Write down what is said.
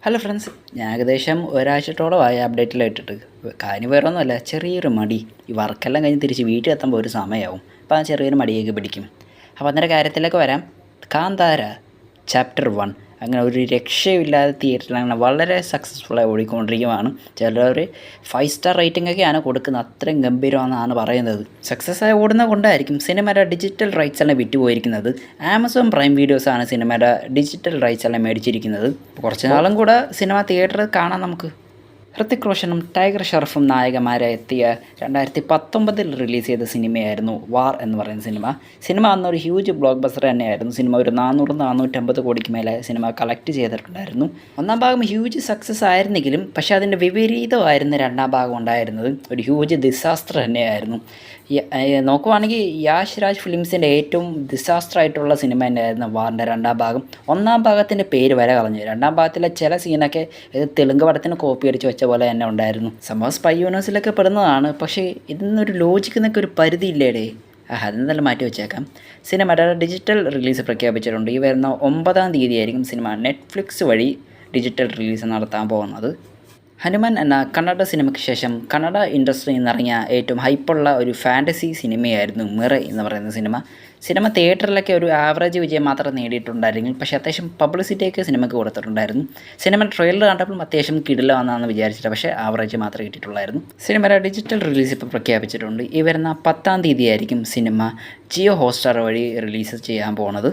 Hello friends, ഞാൻ ഏകദേശം ഒരാഴ്ചത്തോളമായി അപ്ഡേറ്റിലായിട്ടിട്ട്. കാര്യം വേറെ ഒന്നുമല്ല, ചെറിയൊരു മടി. ഈ വർക്കെല്ലാം കഴിഞ്ഞ് തിരിച്ച് വീട്ടിൽ എത്തുമ്പോൾ ഒരു സമയമാവും. അപ്പോൾ ആ ചെറിയൊരു മടിയൊക്കെ പിടിക്കും. അപ്പോൾ അന്നേരം കാര്യത്തിലേക്ക് വരാം. കാന്താര ചാപ്റ്റർ 1 അങ്ങനെ ഒരു രക്ഷയില്ലാതെ തിയേറ്ററിൽ അങ്ങനെ വളരെ സക്സസ്ഫുള്ളായി ഓടിക്കൊണ്ടിരിക്കുകയാണ്. ചിലർ 5 സ്റ്റാർ റേറ്റിംഗ് ഒക്കെയാണ് കൊടുക്കുന്നത്, അത്രയും ഗംഭീരമാണെന്നാണ് പറയുന്നത്. സക്സസ് ആയി ഓടുന്നത് കൊണ്ടായിരിക്കും സിനിമയുടെ ഡിജിറ്റൽ റൈറ്റ്സ് എല്ലാം വിറ്റുപോയിരിക്കുന്നത്. ആമസോൺ പ്രൈം വീഡിയോസാണ് സിനിമയുടെ ഡിജിറ്റൽ റൈറ്റ്സ് എല്ലാം മേടിച്ചിരിക്കുന്നത്. കുറച്ച് നാളും കൂടെ സിനിമ തിയേറ്ററിൽ കാണാം നമുക്ക്. ഹൃത്തിക് റോഷനും ടൈഗർ ഷറഫും നായകന്മാരെ എത്തിയ 2019 റിലീസ് ചെയ്ത സിനിമയായിരുന്നു വാർ എന്ന് പറയുന്ന സിനിമ അന്നൊരു ഹ്യൂജ് ബ്ലോക്ക് ബസ്റ്റർ തന്നെയായിരുന്നു. സിനിമ ഒരു 400-450 കോടിക്ക് മേലെ സിനിമ കളക്ട് ചെയ്തിട്ടുണ്ടായിരുന്നു. ഒന്നാം ഭാഗം ഹ്യൂജ് സക്സസ് ആയിരുന്നെങ്കിലും പക്ഷേ അതിൻ്റെ വിപരീതമായിരുന്നു രണ്ടാം ഭാഗം ഉണ്ടായിരുന്നത്. ഒരു ഹ്യൂജ് ഡിസാസ്റ്റർ തന്നെയായിരുന്നു. നോക്കുവാണെങ്കിൽ യാഷ് രാജ് ഫിലിംസിൻ്റെ ഏറ്റവും ഡിസാസ്റ്റർ ആയിട്ടുള്ള സിനിമ തന്നെയായിരുന്നു വാറിൻ്റെ രണ്ടാം ഭാഗം. ഒന്നാം ഭാഗത്തിൻ്റെ പേര് വരെ കളഞ്ഞു. രണ്ടാം ഭാഗത്തിലെ ചില സീനൊക്കെ തെലുങ്ക് പടത്തിന് കോപ്പി അടിച്ച് വെച്ച പോലെ തന്നെ ഉണ്ടായിരുന്നു. സംഭവം സ്പൈ യൂണിവേഴ്സിലൊക്കെ പെടുന്നതാണ്. പക്ഷേ ഇതിന്നൊരു ലോജിക്കുന്നൊക്കെ ഒരു പരിധി ഇല്ലേടേ. അതെന്തായാലും മാറ്റി വെച്ചേക്കാം. സിനിമയുടെ ഡിജിറ്റൽ റിലീസ് പ്രഖ്യാപിച്ചിട്ടുണ്ട്. ഈ വരുന്ന 9-ാം തീയതി ആയിരിക്കും സിനിമ നെറ്റ്ഫ്ലിക്സ് വഴി ഡിജിറ്റൽ റിലീസ് നടത്താൻ പോകുന്നത്. ഹനുമാൻ എന്ന കന്നഡ സിനിമയ്ക്ക് ശേഷം കന്നഡ ഇൻഡസ്ട്രിയിൽ നിന്നിറങ്ങിയ ഏറ്റവും ഹൈപ്പുള്ള ഒരു ഫാൻറ്റസി സിനിമയായിരുന്നു മിറ എന്ന് പറയുന്ന സിനിമ തിയേറ്ററിലൊക്കെ ഒരു ആവറേജ് വിജയം മാത്രം നേടിയിട്ടുണ്ടായിരുന്നെങ്കിൽ പക്ഷേ അത്യാവശ്യം പബ്ലിസിറ്റിയൊക്കെ സിനിമയ്ക്ക് കൊടുത്തിട്ടുണ്ടായിരുന്നു. സിനിമ ട്രെയിലർ കണ്ടപ്പോൾ അത്യാവശ്യം കിടിലമാണെന്ന് വിചാരിച്ചിട്ട് പക്ഷേ ആവറേജ് മാത്രമേ കിട്ടിയിട്ടുള്ളായിരുന്നു. സിനിമയുടെ ഡിജിറ്റൽ റിലീസ് ഇപ്പോൾ പ്രഖ്യാപിച്ചിട്ടുണ്ട്. ഈ വരുന്ന 10-ാം തീയതി ആയിരിക്കും സിനിമ ജിയോ ഹോട്ട്സ്റ്റാർ വഴി റിലീസ് ചെയ്യാൻ പോകുന്നത്.